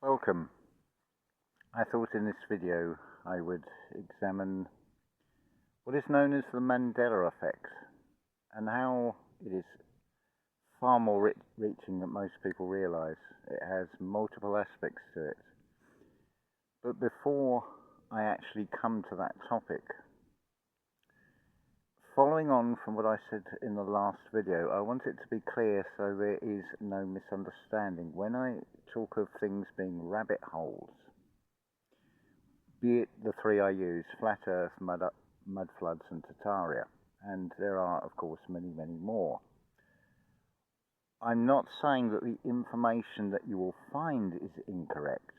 Welcome. I thought in this video I would examine what is known as the Mandela Effect and how it is far more reaching than most people realise. It has multiple aspects to it. But before I actually come to that topic, following on from what I said in the last video, I want it to be clear so there is no misunderstanding. When I talk of things being rabbit holes, be it the three I use, flat earth, mud floods and Tartaria, and there are of course many more. I'm not saying that the information that you will find is incorrect.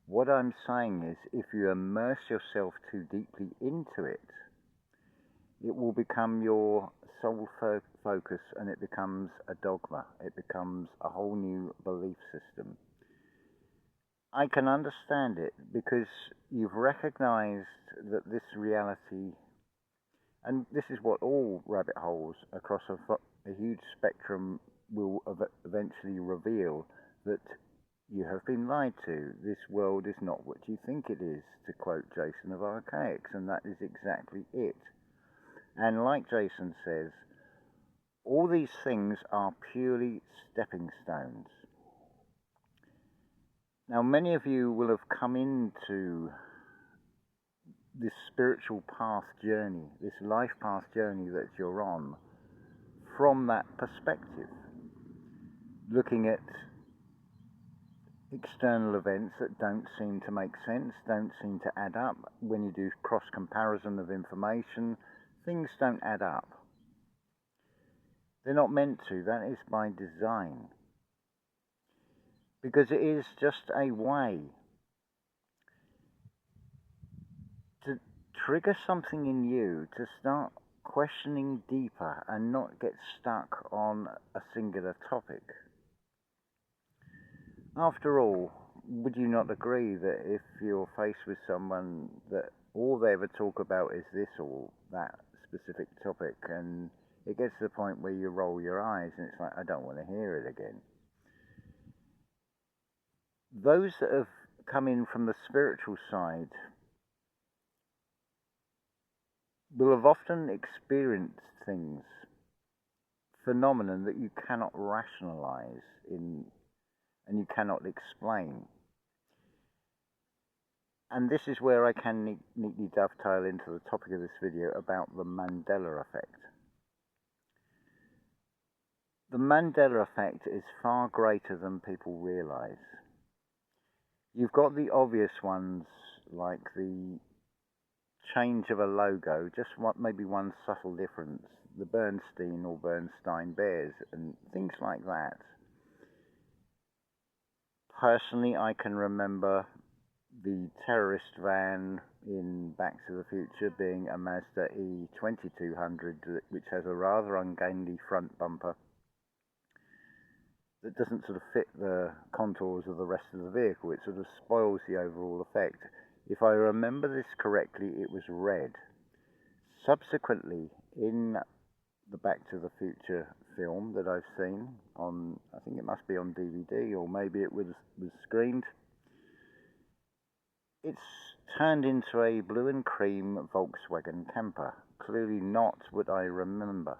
What I'm saying is if you immerse yourself too deeply into it, it will become your sole focus and it becomes a dogma. It becomes a whole new belief system. I can understand it because you've recognized that this reality, and this is what all rabbit holes across a huge spectrum will eventually reveal, that you have been lied to. This world is not what you think it is, to quote Jason of Archaics, and that is exactly it. And like Jason says, all these things are purely stepping stones. Now, many of you will have come into this spiritual path journey, this life path journey that you're on, from that perspective, looking at external events that don't seem to make sense, don't seem to add up. When you do cross comparison of information, things don't add up. They're not meant to. That is by design. Because it is just a way to trigger something in you to start questioning deeper and not get stuck on a singular topic. After all, would you not agree that if you're faced with someone that all they ever talk about is this or that specific topic, and it gets to the point where you roll your eyes and it's like, I don't want to hear it again. Those that have come in from the spiritual side will have often experienced things, phenomenon that you cannot rationalize and you cannot explain. And this is where I can neatly dovetail into the topic of this video about the Mandela Effect. The Mandela Effect is far greater than people realize. You've got the obvious ones, like the change of a logo, just maybe one subtle difference, the Bernstein or Bernstein bears, and things like that. Personally, I can remember the terrorist van in Back to the Future being a Mazda E2200, which has a rather ungainly front bumper that doesn't sort of fit the contours of the rest of the vehicle. It sort of spoils the overall effect. If I remember this correctly, it was red. Subsequently, in the Back to the Future film that I've seen on, I think it must be on DVD, or maybe it was screened, it's turned into a blue and cream Volkswagen camper. Clearly not what I remember.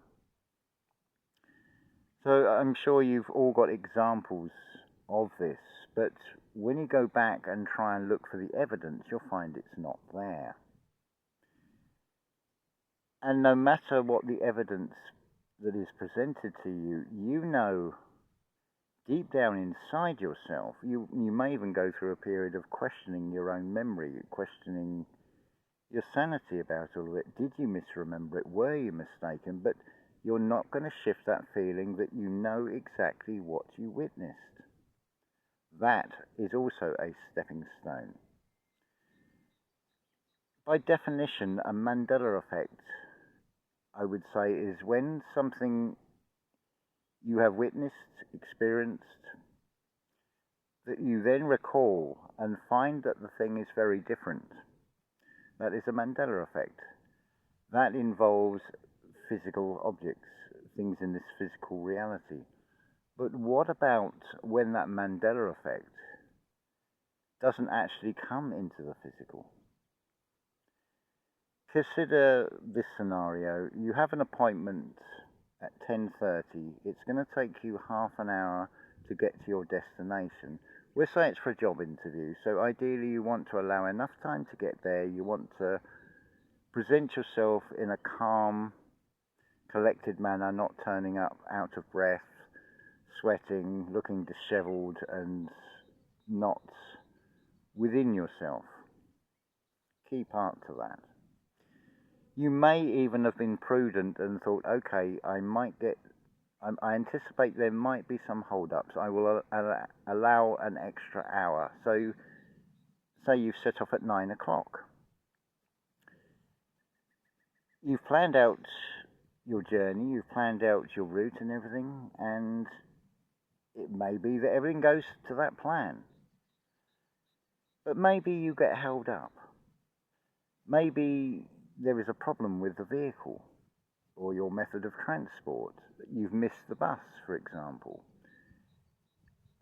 So I'm sure you've all got examples of this, but when you go back and try and look for the evidence, you'll find it's not there. And no matter what the evidence that is presented to you, you know deep down inside yourself, you may even go through a period of questioning your own memory, questioning your sanity about all of it. Did you misremember it? Were you mistaken? But you're not going to shift that feeling that you know exactly what you witnessed. That is also a stepping stone. By definition, a Mandela effect, I would say, is when something you have witnessed, experienced, that you then recall and find that the thing is very different. That is a Mandela effect. That involves physical objects, things in this physical reality. But what about when that Mandela effect doesn't actually come into the physical. Consider this scenario. You have an appointment at 10:30. It's going to take you half an hour to get to your destination. We'll say it's for a job interview, so ideally you want to allow enough time to get there. You want to present yourself in a calm, collected manner, not turning up out of breath, sweating, looking dishevelled, and not within yourself. Key part to that. You may even have been prudent and thought, okay, I anticipate there might be some hold-ups. I will allow an extra hour. So, say you've set off at 9 o'clock. You've planned out your journey, you've planned out your route and everything, and it may be that everything goes to that plan. But maybe you get held up. Maybe there is a problem with the vehicle or your method of transport. You've missed the bus, for example.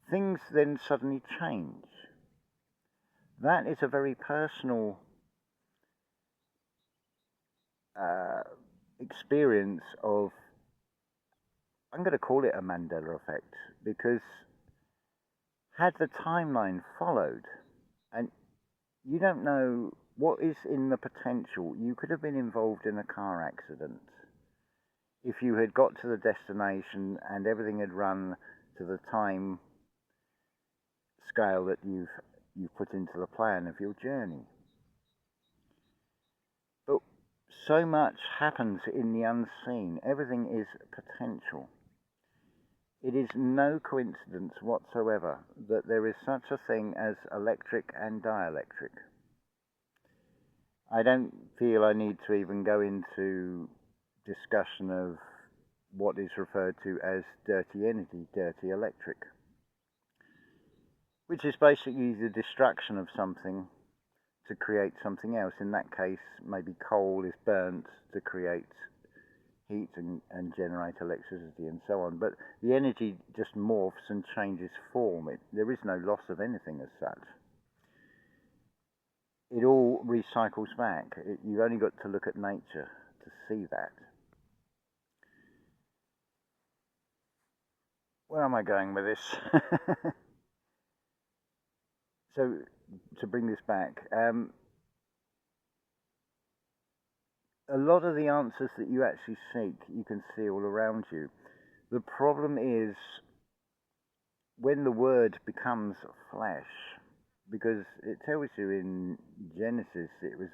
Things then suddenly change. That is a very personal experience of, I'm going to call it a Mandela Effect, because had the timeline followed, and you don't know what is in the potential, you could have been involved in a car accident. If you had got to the destination and everything had run to the time scale that you've put into the plan of your journey. But so much happens in the unseen. Everything is potential. It is no coincidence whatsoever that there is such a thing as electric and dielectric. I don't feel I need to even go into discussion of what is referred to as dirty energy, dirty electric, which is basically the destruction of something to create something else. In that case, maybe coal is burnt to create heat and generate electricity and so on. But the energy just morphs and changes form. There is no loss of anything as such. It all recycles back. You've only got to look at nature to see that. Where am I going with this? So, to bring this back, a lot of the answers that you actually seek, you can see all around you. The problem is when the word becomes flesh, because it tells you in Genesis, it was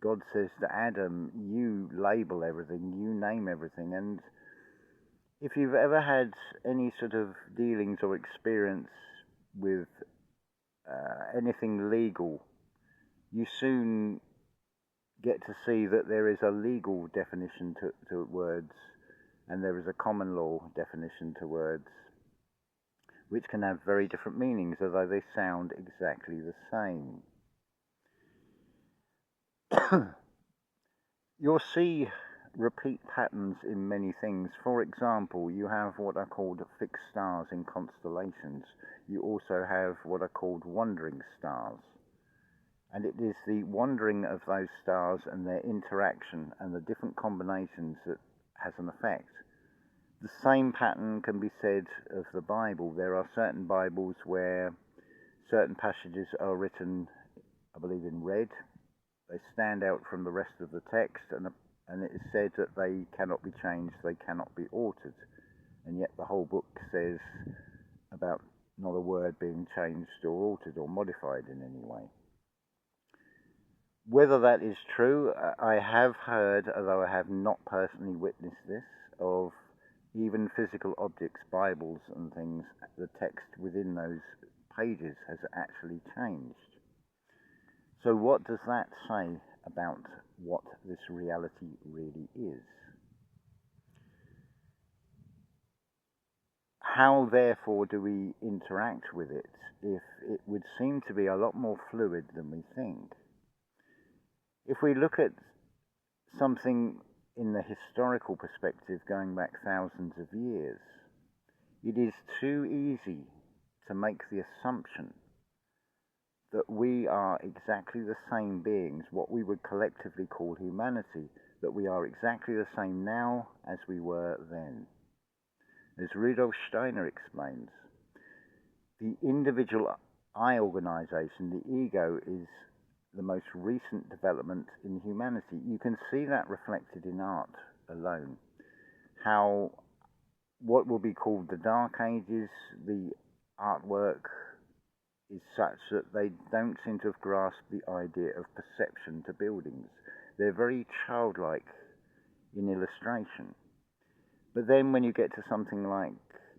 God says to Adam, you label everything, you name everything. And if you've ever had any sort of dealings or experience with anything legal, you soon get to see that there is a legal definition to words, and there is a common law definition to words, which can have very different meanings, although they sound exactly the same. You'll see repeat patterns in many things. For example, you have what are called fixed stars in constellations. You also have what are called wandering stars. And it is the wandering of those stars and their interaction and the different combinations that has an effect. The same pattern can be said of the Bible. There are certain Bibles where certain passages are written, I believe, in red. They stand out from the rest of the text, and it is said that they cannot be changed, they cannot be altered. And yet the whole book says about not a word being changed or altered or modified in any way. Whether that is true, I have heard, although I have not personally witnessed this, of even physical objects, Bibles and things, the text within those pages has actually changed. So what does that say about what this reality really is? How, therefore, do we interact with it if it would seem to be a lot more fluid than we think? If we look at something in the historical perspective going back thousands of years, it is too easy to make the assumption that we are exactly the same beings, what we would collectively call humanity, that we are exactly the same now as we were then. As Rudolf Steiner explains, the individual I organization, the ego, is the most recent development in humanity. You can see that reflected in art alone. How what will be called the Dark Ages, the artwork is such that they don't seem to have grasped the idea of perception to buildings. They're very childlike in illustration. But then when you get to something like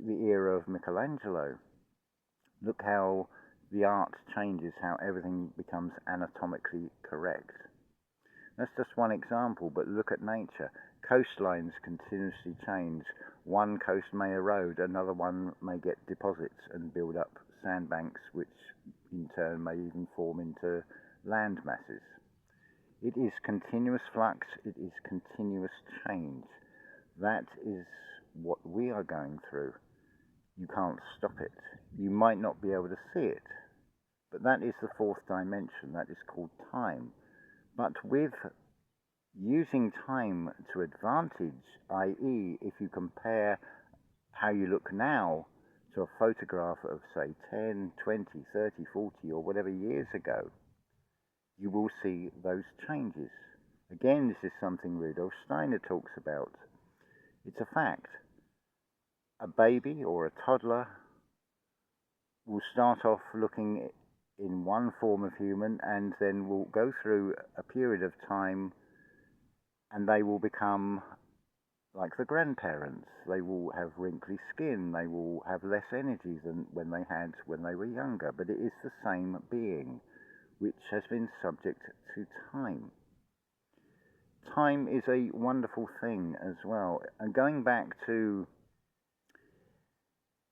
the era of Michelangelo, look how the art changes, how everything becomes anatomically correct. That's just one example, but look at nature. Coastlines continuously change. One coast may erode, another one may get deposits and build up sandbanks, which in turn may even form into land masses. It is continuous flux, it is continuous change. That is what we are going through. You can't stop it. You might not be able to see it, but that is the fourth dimension. That is called time. But with using time to advantage, i.e., if you compare how you look now to a photograph of, say, 10, 20, 30, 40, or whatever years ago, you will see those changes. Again, this is something Rudolf Steiner talks about. It's a fact. A baby or a toddler will start off looking in one form of human and then will go through a period of time and they will become like the grandparents. They will have wrinkly skin, they will have less energy than when they had when they were younger, but it is the same being which has been subject to time. Time is a wonderful thing as well. And going back to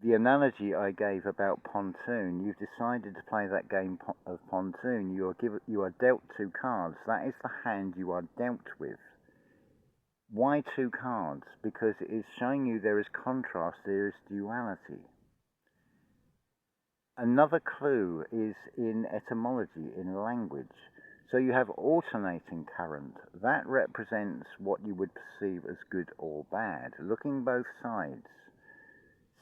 the analogy I gave about Pontoon, you've decided to play that game of Pontoon. You are dealt two cards. That is the hand you are dealt with. Why two cards? Because it is showing you there is contrast, there is duality. Another clue is in etymology, in language. So you have alternating current. That represents what you would perceive as good or bad, looking both sides.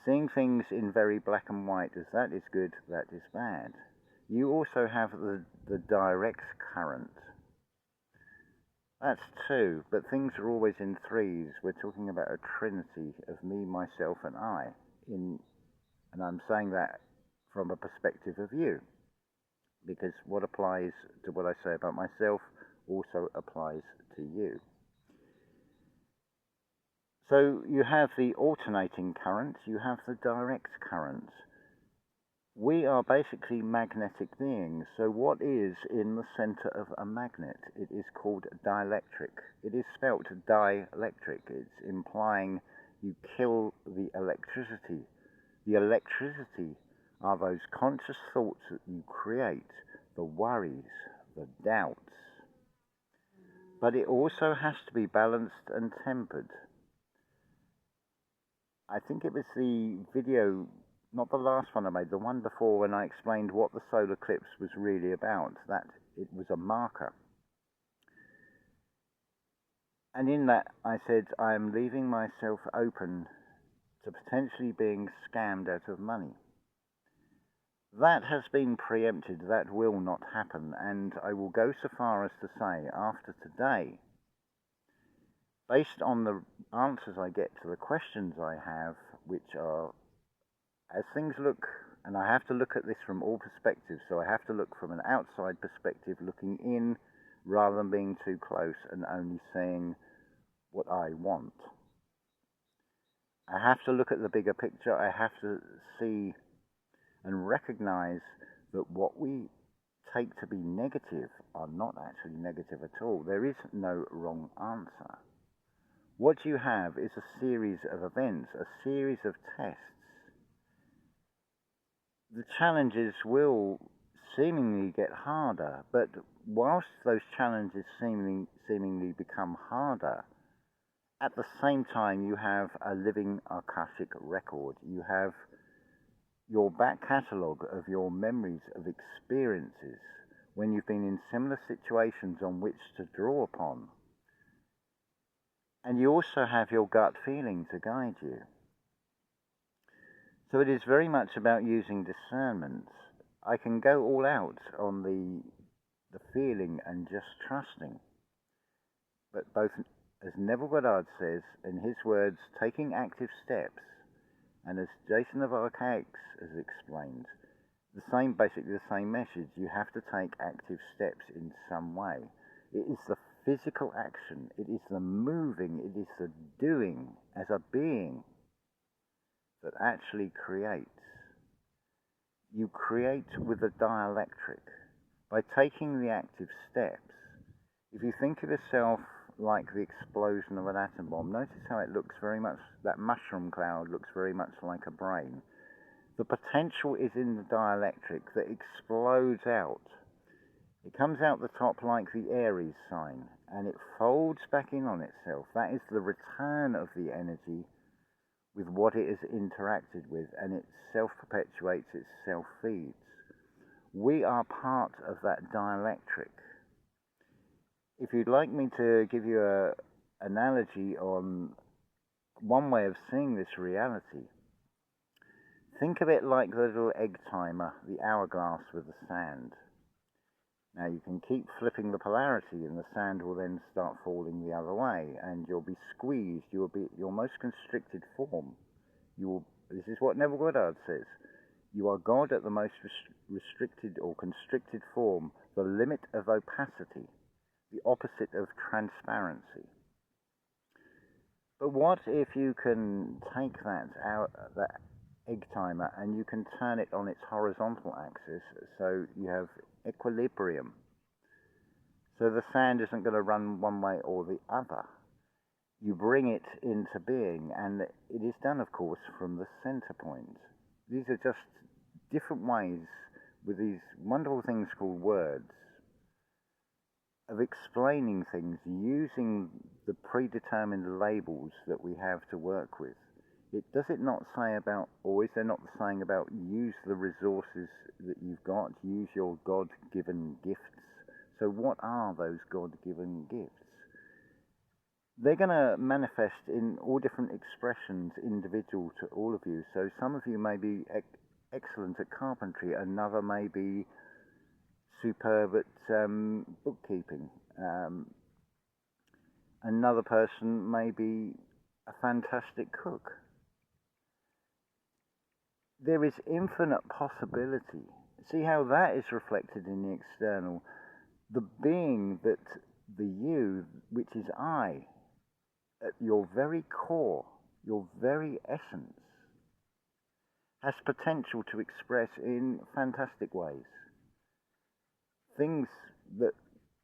Seeing things in very black and white as that is good, that is bad. You also have the direct current. That's two, but things are always in threes. We're talking about a trinity of me, myself, and I. And I'm saying that from a perspective of you, because what applies to what I say about myself also applies to you. So you have the alternating current, you have the direct current. We are basically magnetic beings, so what is in the center of a magnet? It is called dielectric. It is spelt dielectric. It's implying you kill the electricity. The electricity are those conscious thoughts that you create, the worries, the doubts. But it also has to be balanced and tempered. I think it was the video, not the last one I made, the one before, when I explained what the solar eclipse was really about, that it was a marker. And in that I said, I am leaving myself open to potentially being scammed out of money. That has been preempted, that will not happen, and I will go so far as to say, after today, based on the answers I get to the questions I have, which are, as things look, and I have to look at this from all perspectives, so I have to look from an outside perspective, looking in, rather than being too close and only saying what I want. I have to look at the bigger picture, I have to see and recognize that what we take to be negative are not actually negative at all. There is no wrong answer. What you have is a series of events, a series of tests. The challenges will seemingly get harder, but whilst those challenges seemingly become harder, at the same time you have a living Akashic record. You have your back catalogue of your memories of experiences when you've been in similar situations on which to draw upon. And you also have your gut feeling to guide you. So it is very much about using discernment. I can go all out on the feeling and just trusting. But both, as Neville Goddard says, in his words, taking active steps, and as Jason of Archaics has explained, basically the same message. You have to take active steps in some way. It is the physical action, it is the moving, it is the doing as a being that actually creates. You create with a dialectric by taking the active steps. If you think of yourself like the explosion of an atom bomb, notice how it looks very much, that mushroom cloud looks very much like a brain. The potential is in the dialectric that explodes out. It comes out the top like the Aries sign, and it folds back in on itself. That is the return of the energy with what it has interacted with, and it self-perpetuates, it self-feeds. We are part of that dialectric. If you'd like me to give you an analogy on one way of seeing this reality, think of it like the little egg timer, the hourglass with the sand. Now you can keep flipping the polarity and the sand will then start falling the other way and you'll be squeezed, you'll be at your most constricted form. This is what Neville Goddard says. You are God at the most restricted or constricted form, the limit of opacity, the opposite of transparency. But what if you can take that egg timer and you can turn it on its horizontal axis so you have equilibrium? So the sand isn't going to run one way or the other. You bring it into being, and it is done, of course, from the center point. These are just different ways with these wonderful things called words of explaining things using the predetermined labels that we have to work with. Does it not say about, or is there not the saying about use the resources that you've got, use your God-given gifts? So what are those God-given gifts? They're going to manifest in all different expressions, individual to all of you. So some of you may be excellent at carpentry, another may be superb at bookkeeping. Another person may be a fantastic cook. There is infinite possibility. See how that is reflected in the external. The being that the you, which is I, at your very core, your very essence, has potential to express in fantastic ways. Things that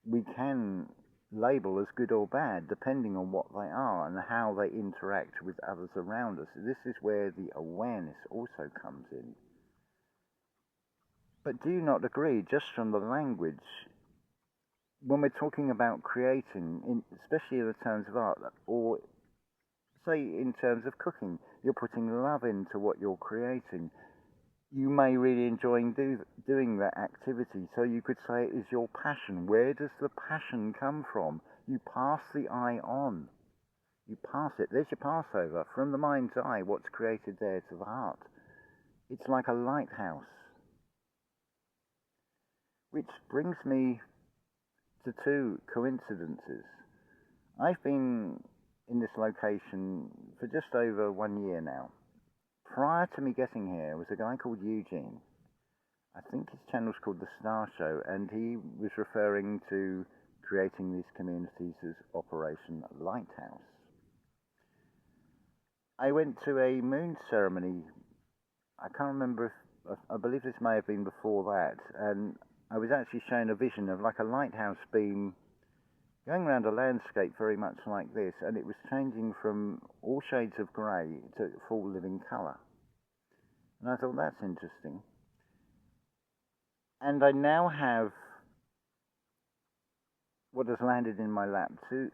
we can label as good or bad, depending on what they are and how they interact with others around us. This is where the awareness also comes in. But do you not agree, just from the language, when we're talking about creating, especially in the terms of art, or say in terms of cooking, you're putting love into what you're creating. You may really enjoy doing that activity, so you could say it is your passion. Where does the passion come from? You pass the eye on. You pass it. There's your Passover. From the mind's eye, what's created there to the heart. It's like a lighthouse. Which brings me to two coincidences. I've been in this location for just over 1 year now. Prior to me getting here was a guy called Eugene. I think his channel's called The Star Show, and he was referring to creating these communities as Operation Lighthouse. I went to a moon ceremony. I can't remember I believe this may have been before that, and I was actually shown a vision of like a lighthouse beam going around a landscape very much like this, and it was changing from all shades of grey to full living colour. And I thought, that's interesting. And I now have what has landed in my lap, two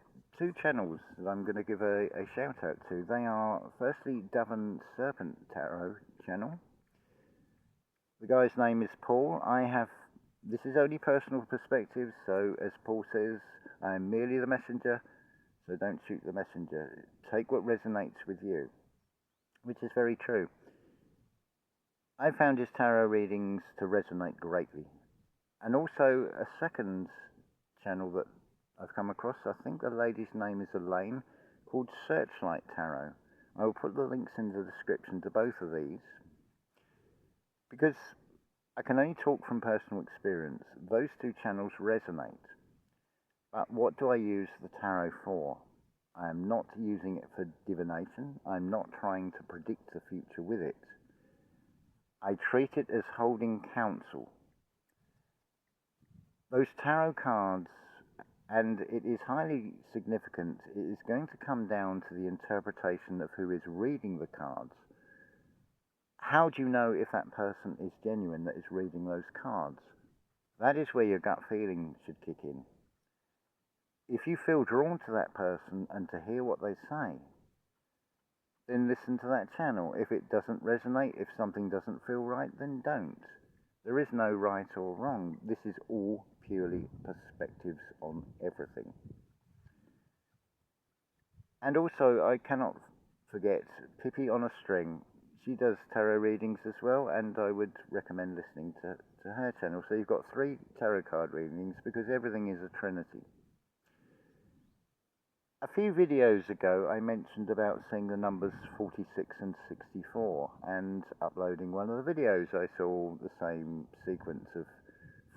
channels that I'm going to give a shout out to. They are, firstly, Dove and Serpent Tarot channel, The guy's name is Paul. This is only personal perspective, so as Paul says, I am merely the messenger, so don't shoot the messenger. Take what resonates with you, which is very true. I found his tarot readings to resonate greatly. And also a second channel that I've come across, I think the lady's name is Elaine, called Searchlight Tarot. I will put the links in the description to both of these, because I can only talk from personal experience. Those two channels resonate. But what do I use the tarot for? I am not using it for divination. I'm not trying to predict the future with it. I treat it as holding counsel. Those tarot cards, and it is highly significant, it is going to come down to the interpretation of who is reading the cards. How do you know if that person is genuine that is reading those cards? That is where your gut feeling should kick in. If you feel drawn to that person and to hear what they say, then listen to that channel. If it doesn't resonate, if something doesn't feel right, then don't. There is no right or wrong. This is all purely perspectives on everything. And also, I cannot forget Pippi on a String. She does tarot readings as well, and I would recommend listening to her channel. So you've got 3 tarot card readings, because everything is a trinity. A few videos ago, I mentioned about seeing the numbers 46 and 64, and uploading one of the videos, I saw the same sequence of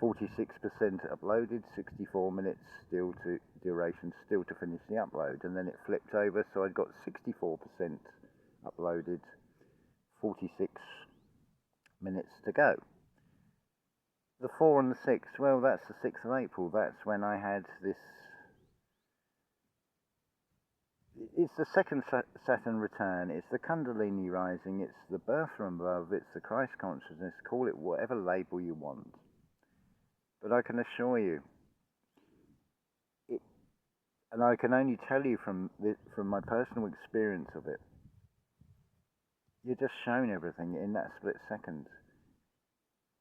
46% uploaded, 64 minutes duration still to finish the upload, and then it flipped over, so I'd got 64% uploaded, 46 minutes to go. The 4 and the 6, well, that's the 6th of April. That's when I had this. It's the second Saturn return. It's the Kundalini rising. It's the birth from above. It's the Christ consciousness. Call it whatever label you want. But I can assure you, and I can only tell you from my personal experience of it, you're just shown everything in that split second.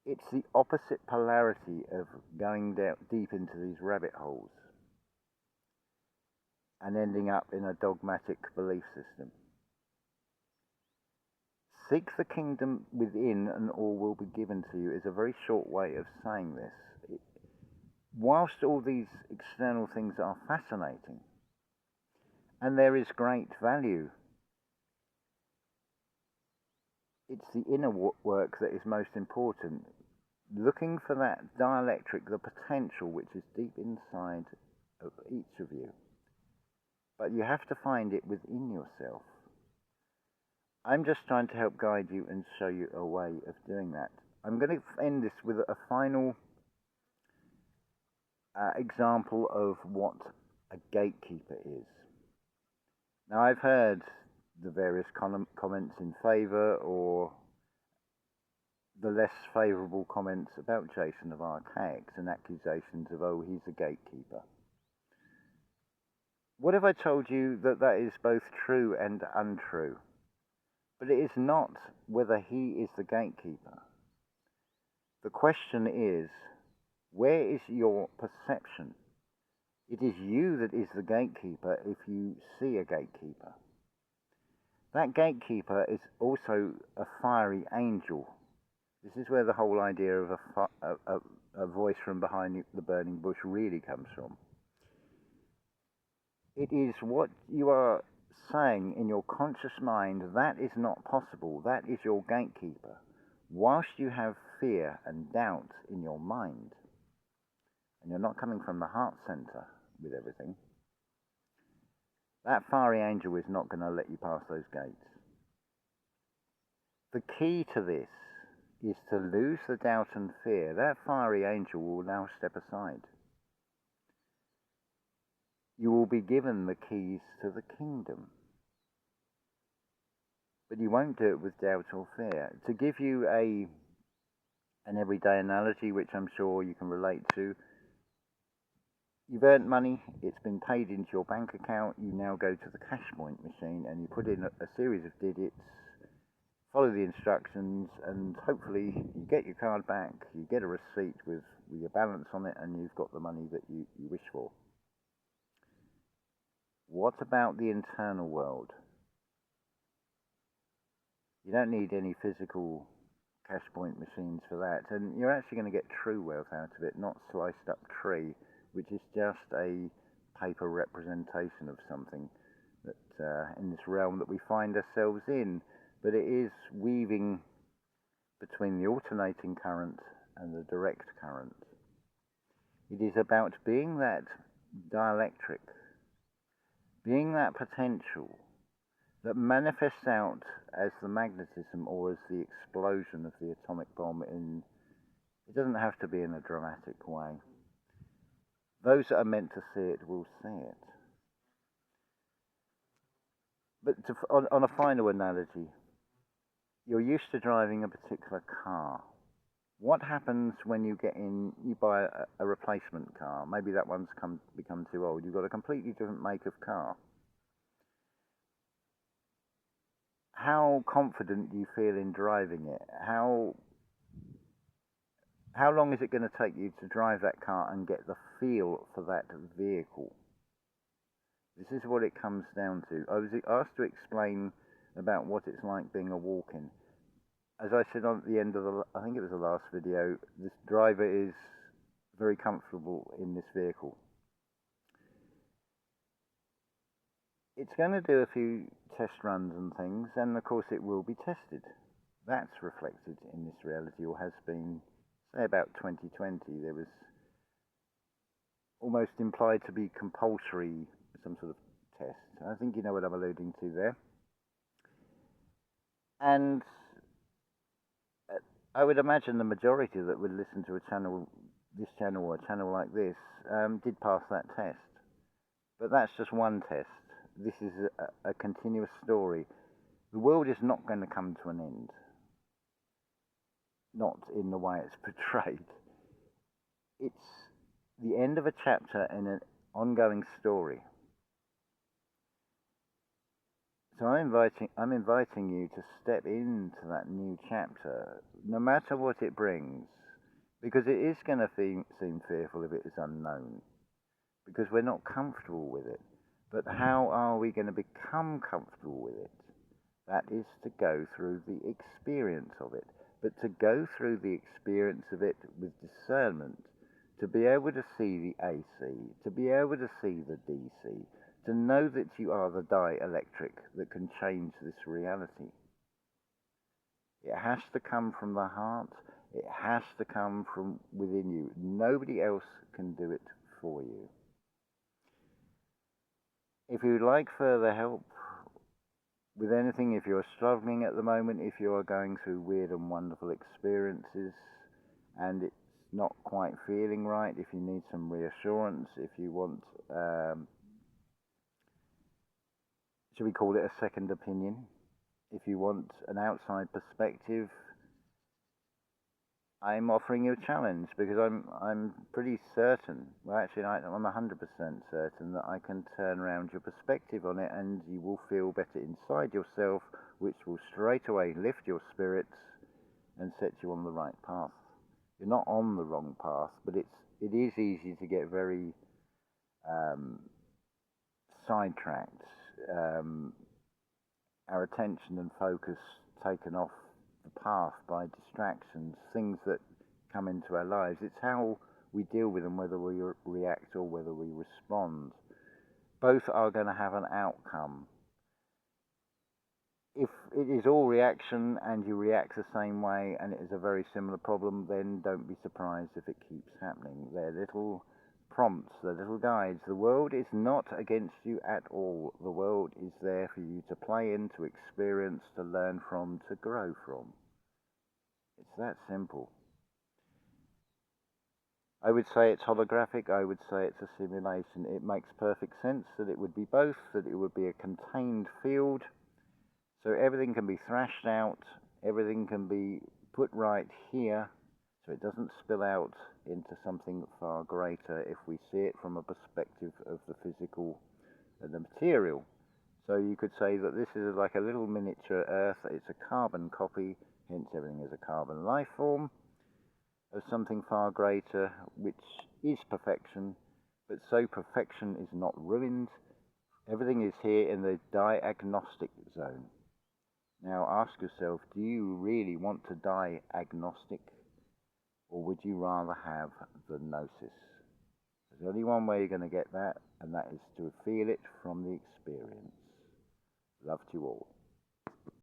It's the opposite polarity of going down deep into these rabbit holes and ending up in a dogmatic belief system. Seek the kingdom within and all will be given to you is a very short way of saying this. Whilst all these external things are fascinating, and there is great value, it's the inner work that is most important. Looking for that dialectic, the potential which is deep inside of each of you. But you have to find it within yourself. I'm just trying to help guide you and show you a way of doing that. I'm going to end this with a final example of what a gatekeeper is. Now, I've heard the various comments in favour or the less favourable comments about Jason of Archaics and accusations of, oh, he's a gatekeeper. What if I told you that that is both true and untrue? But it is not whether he is the gatekeeper. The question is, where is your perception? It is you that is the gatekeeper if you see a gatekeeper. That gatekeeper is also a fiery angel. This is where the whole idea of a voice from behind the burning bush really comes from. It is what you are saying in your conscious mind, that is not possible, that is your gatekeeper. Whilst you have fear and doubt in your mind, and you're not coming from the heart center with everything, that fiery angel is not going to let you pass those gates. The key to this is to lose the doubt and fear. That fiery angel will now step aside. You will be given the keys to the kingdom. But you won't do it with doubt or fear. To give you an everyday analogy, which I'm sure you can relate to, you've earned money, it's been paid into your bank account, you now go to the cash point machine and you put in a series of digits follow the instructions, and hopefully you get your card back, you get a receipt with your balance on it, and you've got the money that you wish for. What about the internal world? You don't need any physical cash point machines for that, and you're actually going to get true wealth out of it, not sliced up tree, which is just a paper representation of something that in this realm that we find ourselves in. But it is weaving between the alternating current and the direct current. It is about being that dielectric, being that potential that manifests out as the magnetism or as the explosion of the atomic bomb in, it doesn't have to be in a dramatic way. Those that are meant to see it will see it. But on a final analogy, you're used to driving a particular car. What happens when you get in, you buy a replacement car? Maybe that one's become too old. You've got a completely different make of car. How confident do you feel in driving it? How long is it going to take you to drive that car and get the feel for that vehicle? This is what it comes down to. I was asked to explain about what it's like being a walk-in. As I said at the end of I think it was the last video, this driver is very comfortable in this vehicle. It's going to do a few test runs and things, and of course it will be tested. That's reflected in this reality, or has been, say about 2020, there was almost implied to be compulsory, some sort of test. I think you know what I'm alluding to there. And I would imagine the majority that would listen to this channel or a channel like this, did pass that test. But that's just one test. This is a continuous story. The world is not going to come to an end. Not in the way it's portrayed. It's the end of a chapter in an ongoing story. So I'm inviting you to step into that new chapter, no matter what it brings, because it is going to seem fearful if it is unknown, because we're not comfortable with it. But how are we going to become comfortable with it? That is to go through the experience of it, but to go through the experience of it with discernment, to be able to see the AC, to be able to see the DC, to know that you are the dielectric that can change this reality. It has to come from the heart. It has to come from within you. Nobody else can do it for you. If you'd like further help with anything, if you're struggling at the moment, if you are going through weird and wonderful experiences and it's not quite feeling right, if you need some reassurance, if you want, should we call it a second opinion? If you want an outside perspective, I'm offering you a challenge, because I'm pretty certain, well actually I'm 100% certain that I can turn around your perspective on it, and you will feel better inside yourself, which will straight away lift your spirits and set you on the right path. You're not on the wrong path, but it is easy to get very sidetracked, our attention and focus taken off the path by distractions, things that come into our lives. It's how we deal with them, whether we react or whether we respond. Both are going to have an outcome. If it is all reaction and you react the same way and it is a very similar problem, then don't be surprised if it keeps happening. They're little prompts, they're little guides. The world is not against you at all. The world is there for you to play in, to experience, to learn from, to grow from. It's that simple. I would say it's holographic. I would say it's a simulation. It makes perfect sense that it would be both, that it would be a contained field. So everything can be thrashed out, everything can be put right here, so it doesn't spill out into something far greater if we see it from a perspective of the physical and the material. So you could say that this is like a little miniature Earth. It's a carbon copy, hence everything is a carbon life form of something far greater, which is perfection, but so perfection is not ruined. Everything is here in the diagnostic zone. Now ask yourself, do you really want to die agnostic, or would you rather have the gnosis? There's only one way you're going to get that, and that is to feel it from the experience. Love to you all.